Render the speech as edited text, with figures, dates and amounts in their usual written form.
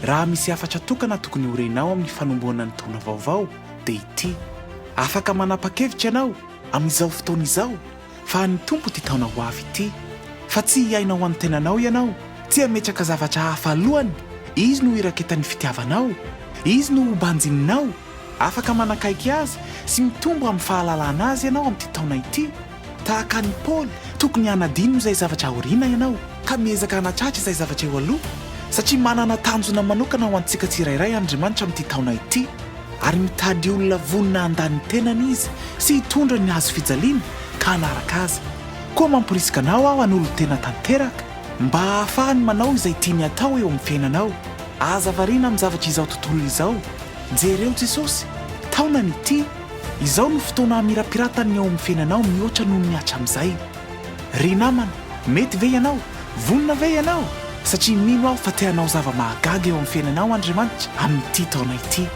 raha misy hafatra tokana tokony horenao amin'ny fanomboana ny taona vaovao dia ity: afaka manapa-kevitra ianao amin'izao fotoana izao fa ny tompo ty taona ho avy ity, fa tsy hiaina ho an'ny tenanao ianao, tsy hametraka zavatra hafa alohany. Izy no iraketany fitiavanao, izy no banjininao. Afaka manakaiky azy sy mitombo amin'ny fahalalana azy ianao amin'ity taona ity. Tahaka ny Paoly, tokony hanadino izay zavatra aoriana ianao ka miezaka hanatratra izay zavatra eo aloha, satria manana tanjona manokana ho antsika tsirairay Andriamanitra amin'ity taona ity, ary mitady olona vonina handany tenany izy sy hitondra ny hazo fijaliana ka hanaraka azy. Koa mamporisika anao aho hanolo tena tanteraka mba hahafahany manao izay tiany atao eo amin'ny fiainanao. Aza variana amin'ny zavatra izao tontolo izao. Jereo Jesosy, taonany ity, izao no fotoana hamirapiratany eo amin'ny fiainanao mihoatra noho ny hatramin'izay. Ry namana, mety ve ianao? Vonina ve ianao? Satria mino aho fa te hanao zava-mahagaga eo amin'ny fiainanao Andriamanitra amin'ity taona ity.